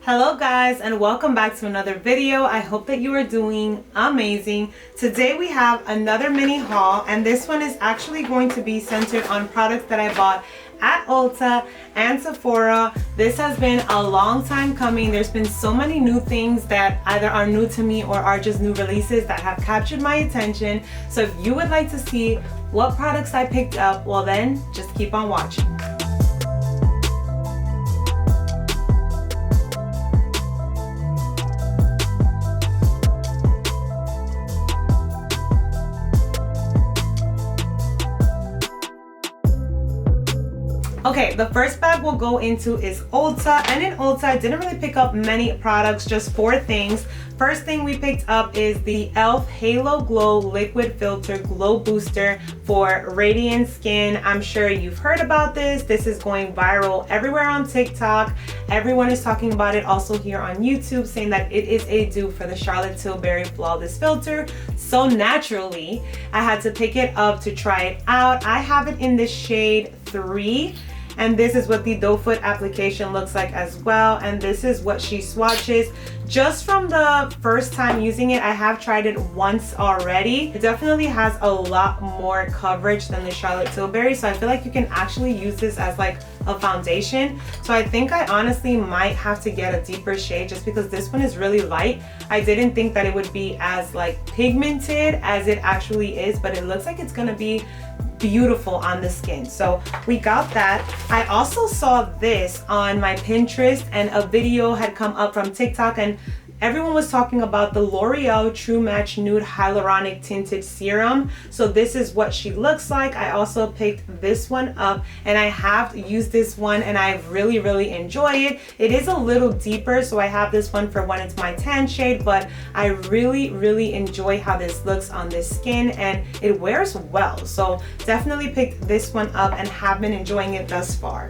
Hello guys, and welcome back to another video. I hope that you are doing amazing. Today we have another mini haul, and this one is actually going to be centered on products that I bought at Ulta and Sephora. This has been a long time coming. There's been so many new things that either are new to me or are just new releases that have captured my attention. So if you would like to see what products I picked up, well then just keep on watching. Okay, the first bag we'll go into is Ulta, and in Ulta I didn't really pick up many products, just 4 things. First thing we picked up is the e.l.f. Halo Glow Liquid Filter Glow Booster for radiant skin. I'm sure you've heard about this. This is going viral everywhere on TikTok. Everyone is talking about it also here on YouTube, saying that it is a dupe for the Charlotte Tilbury Flawless Filter. So naturally, I had to pick it up to try it out. I have it in the shade 3. And this is what the doe foot application looks like as well, and this is what she swatches. Just from the first time using it, I have tried it once already. It definitely has a lot more coverage than the Charlotte Tilbury, so I feel like you can actually use this as like a foundation. So I think I honestly might have to get a deeper shade just because this one is really light. I didn't think that it would be as like pigmented as it actually is, but it looks like it's gonna be beautiful on the skin. So we got that. I also saw this on my Pinterest, and a video had come up from TikTok, and everyone was talking about the L'Oreal True Match Nude Hyaluronic Tinted Serum. So this is what she looks like. I also picked this one up, and I have used this one and I really enjoy it. It is a little deeper, so I have this one for when it's my tan shade, but I really enjoy how this looks on this skin, and it wears well. So definitely picked this one up and have been enjoying it thus far.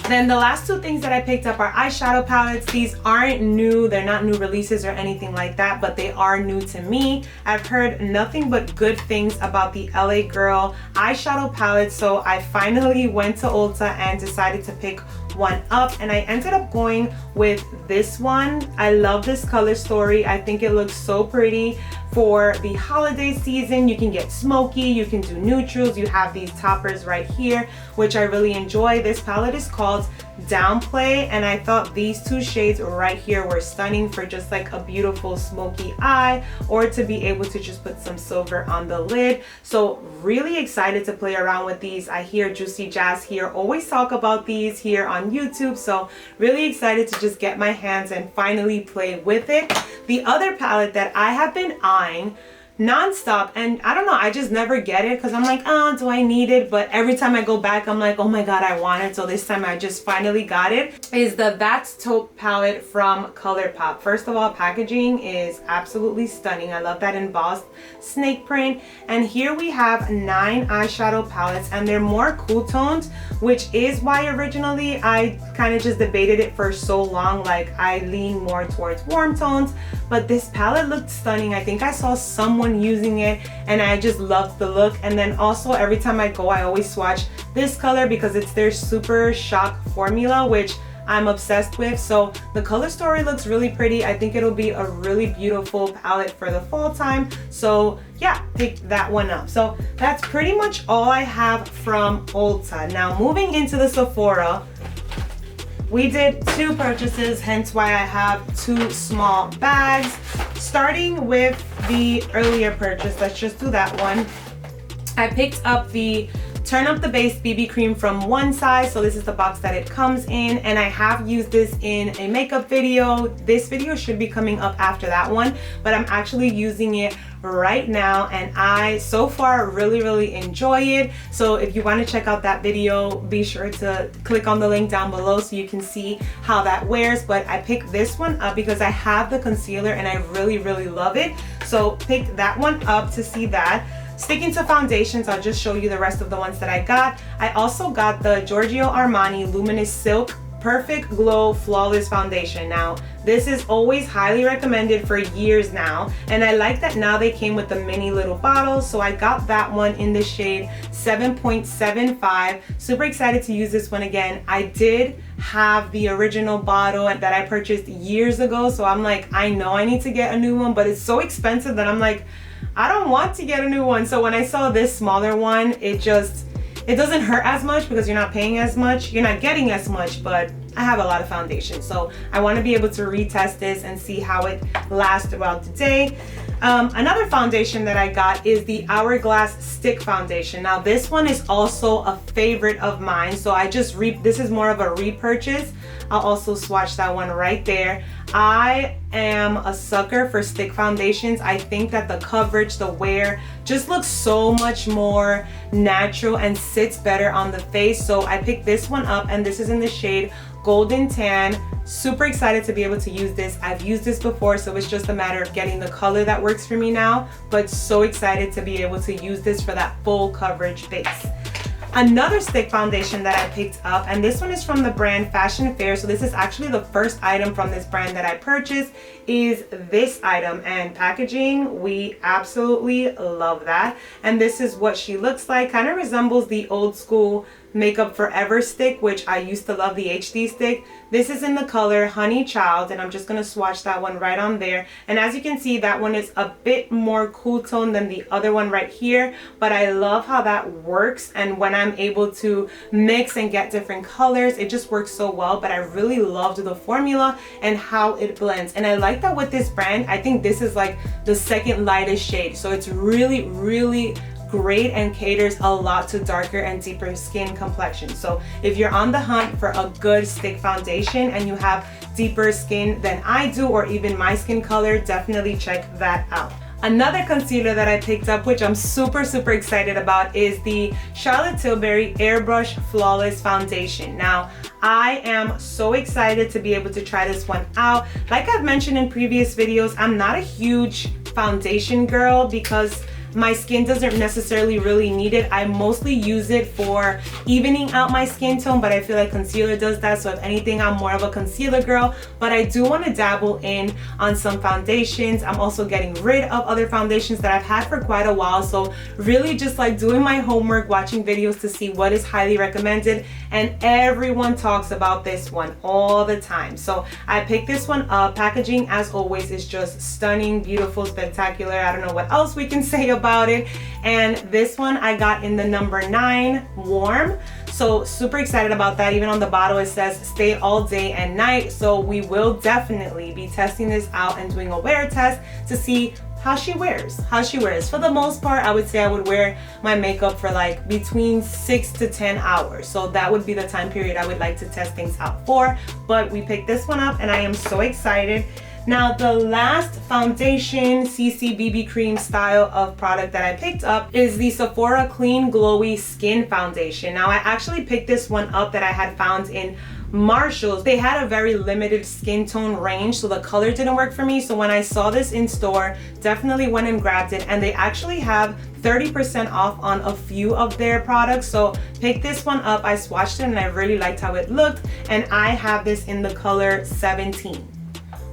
Then the last 2 things that I picked up are eyeshadow palettes. These aren't new, they're not new releases or anything like that, but they are new to me. I've heard nothing but good things about the LA Girl eyeshadow palette, so I finally went to Ulta and decided to pick one up, and I ended up going with this one. I love this color story. I think it looks so pretty for the holiday season. You can get smoky, you can do neutrals, you have these toppers right here, which I really enjoy. This palette is called Downplay, and I thought these 2 shades right here were stunning for just like a beautiful smoky eye, or to be able to just put some silver on the lid. So really excited to play around with these. I hear Juicy Jazz here always talk about these here on YouTube, so really excited to just get my hands and finally play with it. The other palette that I have been eyeing non-stop, and I don't know, I just never get it because I'm like, oh, do I need it? But every time I go back, I'm like, oh my god, I want it. So this time I just finally got it. Is the That's Taupe palette from ColourPop. First of all, packaging is absolutely stunning. I love that embossed snake print. And here we have 9 eyeshadow palettes, and they're more cool tones, which is why originally I kind of just debated it for so long. Like, I lean more towards warm tones, but this palette looked stunning. I think I saw someone using it and I just loved the look. And then also every time I go, I always swatch this color because it's their Super Shock formula, which I'm obsessed with. So the color story looks really pretty. I think it'll be a really beautiful palette for the fall time. So yeah, pick that one up. So that's pretty much all I have from Ulta. Now moving into the Sephora, we did 2 purchases, hence why I have 2 small bags. Starting with the earlier purchase, let's just do that one. I picked up the Turn Up the Base BB Cream from One Size. So this is the box that it comes in, and I have used this in a makeup video. This video should be coming up after that one, but I'm actually using it right now, and I so far really enjoy it. So if you want to check out that video, be sure to click on the link down below so you can see how that wears. But I picked this one up because I have the concealer and I really love it, so pick that one up to see that. Sticking to foundations, I'll just show you the rest of the ones that I got. I also got the Giorgio Armani Luminous Silk Perfect Glow Flawless Foundation. Now, this is always highly recommended for years now, and I like that now they came with the mini little bottles, so I got that one in the shade 7.75. Super excited to use this one again. I did have the original bottle that I purchased years ago, so I'm like, I know I need to get a new one, but it's so expensive that I'm like, I don't want to get a new one. So when I saw this smaller one, it doesn't hurt as much because you're not paying as much, you're not getting as much, but I have a lot of foundation, so I want to be able to retest this and see how it lasts throughout the day. Another foundation that I got is the Hourglass Stick Foundation. Now this one is also a favorite of mine, so this is more of a repurchase. I'll also swatch that one right there. I am a sucker for stick foundations. I think that the coverage, the wear just looks so much more natural and sits better on the face. So I picked this one up, and this is in the shade Golden Tan. Super excited to be able to use this. I've used this before, so it's just a matter of getting the color that works for me now, but so excited to be able to use this for that full coverage base. Another stick foundation that I picked up, and this one is from the brand Fashion Fair, so this is actually the first item from this brand that I purchased, is this item. And packaging, we absolutely love that. And this is what she looks like. Kind of resembles the old school Makeup Forever stick, which I used to love, the HD stick. This is in the color Honey Child, and I'm just going to swatch that one right on there. And as you can see, that one is a bit more cool tone than the other one right here, but I love how that works. And when I'm able to mix and get different colors, it just works so well. But I really loved the formula and how it blends. And I like that with this brand, I think this is like the second lightest shade, so it's really, really great and caters a lot to darker and deeper skin complexion. So if you're on the hunt for a good stick foundation and you have deeper skin than I do, or even my skin color, definitely check that out. Another concealer that I picked up, which I'm super excited about, is the Charlotte Tilbury Airbrush Flawless Foundation. Now, I am so excited to be able to try this one out. Like I've mentioned in previous videos, I'm not a huge foundation girl because my skin doesn't necessarily really need it. I mostly use it for evening out my skin tone, but I feel like concealer does that. So if anything, I'm more of a concealer girl, but I do want to dabble in on some foundations. I'm also getting rid of other foundations that I've had for quite a while. So really just like doing my homework, watching videos to see what is highly recommended. And everyone talks about this one all the time. So I picked this one up. Packaging, as always, is just stunning, beautiful, spectacular. I don't know what else we can say about it. And this one I got in the number 9 warm, so super excited about that. Even on the bottle it says stay all day and night, so we will definitely be testing this out and doing a wear test to see how she wears. For the most part, I would say I would wear my makeup for like between 6 to 10 hours, so that would be the time period I would like to test things out for. But we picked this one up and I am so excited. Now, the last foundation CC BB cream style of product that I picked up is the Sephora Clean Glowy Skin Foundation. Now, I actually picked this one up that I had found in Marshalls. They had a very limited skin tone range, so the color didn't work for me. So when I saw this in store, definitely went and grabbed it. And they actually have 30% off on a few of their products. So pick this one up. I swatched it and I really liked how it looked. And I have this in the color 17.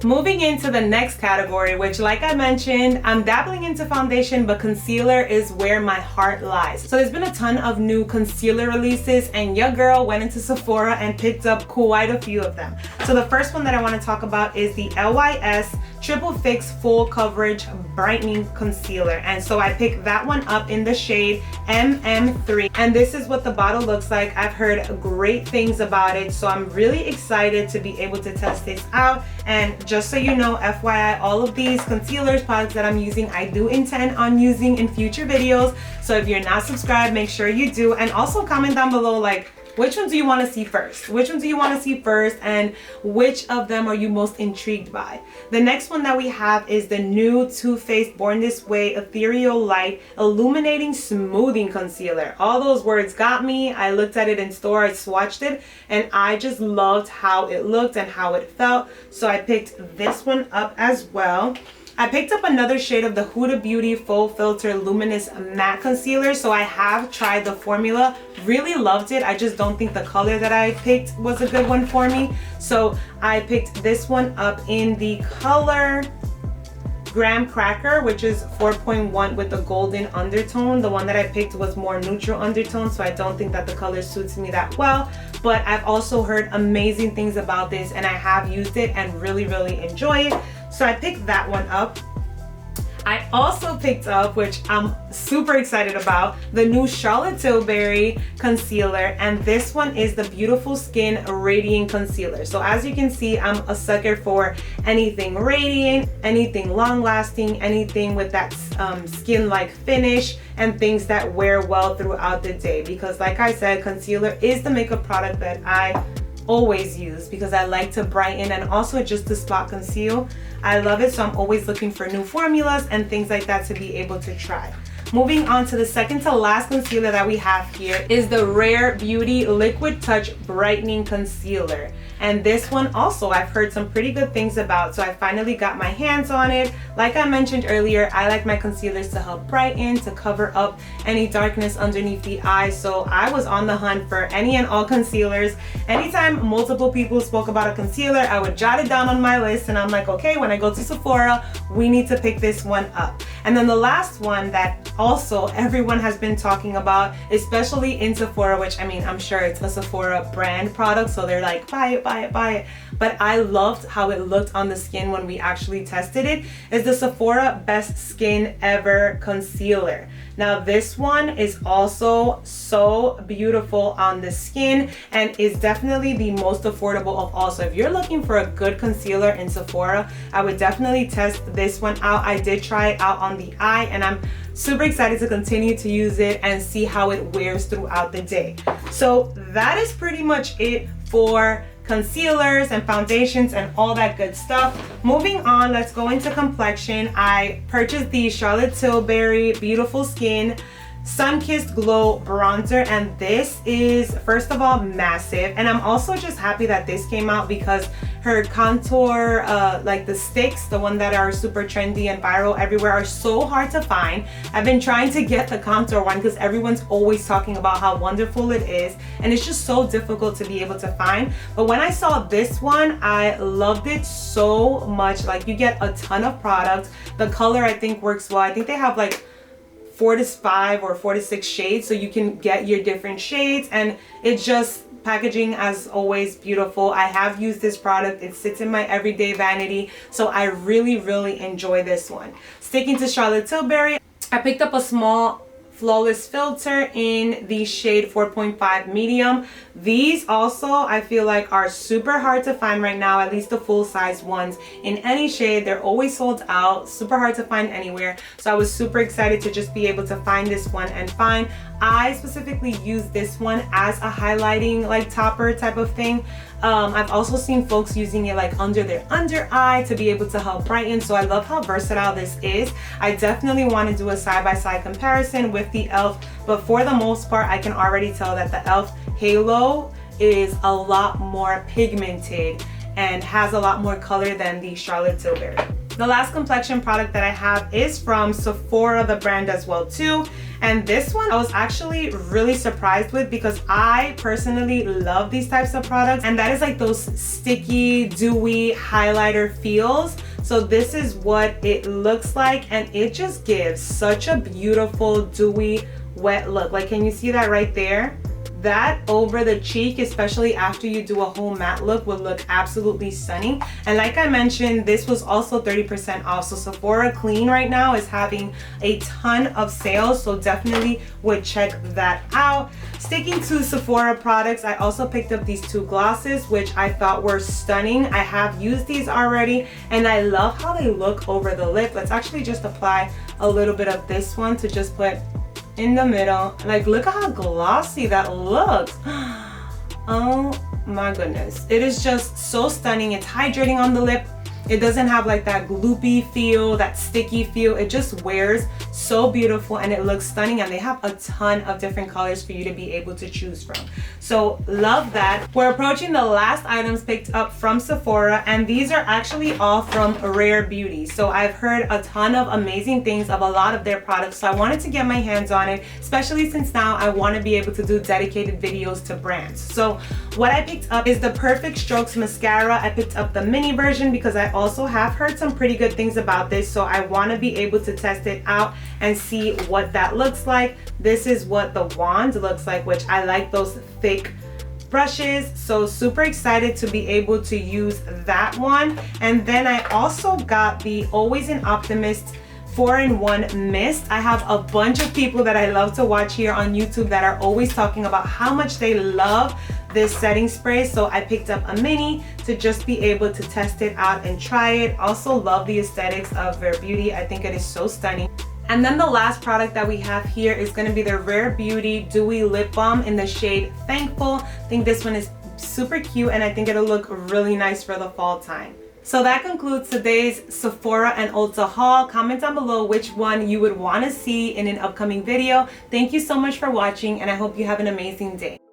Moving into the next category, which like I mentioned, I'm dabbling into foundation, but concealer is where my heart lies. So there's been a ton of new concealer releases and your girl went into Sephora and picked up quite a few of them. So the first one that I want to talk about is the LYS Triple Fix Full Coverage Brightening Concealer. And so I picked that one up in the shade MM3. And this is what the bottle looks like. I've heard great things about it, so I'm really excited to be able to test this out. And just so you know, FYI, all of these concealers, products that I'm using, I do intend on using in future videos. So if you're not subscribed, make sure you do. And also comment down below, like, which one do you want to see first? Which one do you want to see first? And which of them are you most intrigued by? The next one that we have is the new Too Faced Born This Way Ethereal Light Illuminating Smoothing Concealer. All those words got me. I looked at it in store, I swatched it, and I just loved how it looked and how it felt. So I picked this one up as well. I picked up another shade of the Huda Beauty Full Filter Luminous Matte Concealer. So I have tried the formula, really loved it. I just don't think the color that I picked was a good one for me. So I picked this one up in the color Graham Cracker, which is 4.1 with the golden undertone. The one that I picked was more neutral undertone, so I don't think that the color suits me that well. But I've also heard amazing things about this, and I have used it and really enjoy it. So I picked that one up. I also picked up, which I'm super excited about, the new Charlotte Tilbury concealer, and this one is the Beautiful Skin Radiant Concealer. So as you can see, I'm a sucker for anything radiant, anything long lasting, anything with that skin-like finish, and things that wear well throughout the day. Because like I said, concealer is the makeup product that I always use because I like to brighten and also just to spot conceal. I love it, so I'm always looking for new formulas and things like that to be able to try. Moving on to the second to last concealer that we have here is the Rare Beauty Liquid Touch Brightening Concealer. And this one also I've heard some pretty good things about, so I finally got my hands on it. Like I mentioned earlier, I like my concealers to help brighten, to cover up any darkness underneath the eyes. So I was on the hunt for any and all concealers. Anytime multiple people spoke about a concealer, I would jot it down on my list, and I'm like, okay, when I go to Sephora, we need to pick this one up. And then the last one that also everyone has been talking about, especially in Sephora, which I mean, I'm sure it's a Sephora brand product, so they're like, buy it, buy it, buy it. But I loved how it looked on the skin when we actually tested it, is the Sephora Best Skin Ever Concealer. Now this one is also so beautiful on the skin and is definitely the most affordable of all. So if you're looking for a good concealer in Sephora, I would definitely test this one out. I did try it out on the eye, and I'm super excited to continue to use it and see how it wears throughout the day. So that is pretty much it for concealers and foundations and all that good stuff. Moving on, let's go into complexion. I purchased the Charlotte Tilbury Beautiful Skin Sun-Kissed Glow Bronzer, and this is, first of all, massive. And I'm also just happy that this came out because her contour, like the sticks, the one that are super trendy and viral everywhere, are so hard to find. I've been trying to get the contour one because everyone's always talking about how wonderful it is, and it's just so difficult to be able to find. But when I saw this one, I loved it so much. Like, you get a ton of product. The color, I think, works well. I think they have like 4 to 5 or 4 to 6 shades, so you can get your different shades, and it's just packaging as always beautiful. I have used this product. It sits in my everyday vanity, so I really enjoy this one. Sticking to Charlotte Tilbury, I picked up a small Flawless Filter in the shade 4.5 medium. These also I feel like are super hard to find right now, at least the full size ones in any shade. They're always sold out, super hard to find anywhere. So I was super excited to just be able to find this one and find. I specifically use this one as a highlighting like topper type of thing. I've also seen folks using it like under their under eye to be able to help brighten. So I love how versatile this is. I definitely want to do a side-by-side comparison with the e.l.f. But for the most part, I can already tell that the e.l.f. Halo is a lot more pigmented and has a lot more color than the Charlotte Tilbury. The last complexion product that I have is from Sephora, the brand as well too. And this one I was actually really surprised with because I personally love these types of products, and that is like those sticky, dewy highlighter feels. So this is what it looks like, and it just gives such a beautiful, dewy, wet look. Like, can you see that right there? That over the cheek, especially after you do a whole matte look, would look absolutely stunning. And like I mentioned, this was also 30% off. So Sephora Clean right now is having a ton of sales, so definitely would check that out. Sticking to Sephora products, I also picked up these 2 glosses, which I thought were stunning. I have used these already, and I love how they look over the lip. Let's actually just apply a little bit of this one to just put in the middle. Like, look at how glossy that looks. Oh my goodness, it is just so stunning. It's hydrating on the lip. It doesn't have like that gloopy feel, that sticky feel. It just wears so beautiful and it looks stunning, and they have a ton of different colors for you to be able to choose from. So love that. We're approaching the last items picked up from Sephora, and these are actually all from Rare Beauty. So I've heard a ton of amazing things of a lot of their products, so I wanted to get my hands on it, especially since now I want to be able to do dedicated videos to brands. So what I picked up is the Perfect Strokes mascara. I picked up the mini version because I also have heard some pretty good things about this, so I want to be able to test it out and see what that looks like. This is what the wand looks like, which I like those thick brushes, so super excited to be able to use that one. And then I also got the Always an Optimist 4-in-1 mist. I have a bunch of people that I love to watch here on YouTube that are always talking about how much they love this setting spray, so I picked up a mini to just be able to test it out and try it. Also love the aesthetics of Rare Beauty. I think it is so stunning. And then the last product that we have here is going to be the Rare Beauty Dewy Lip Balm in the shade Thankful. I think this one is super cute, and I think it'll look really nice for the fall time. So that concludes today's Sephora and Ulta haul. Comment down below which one you would want to see in an upcoming video. Thank you so much for watching, and I hope you have an amazing day.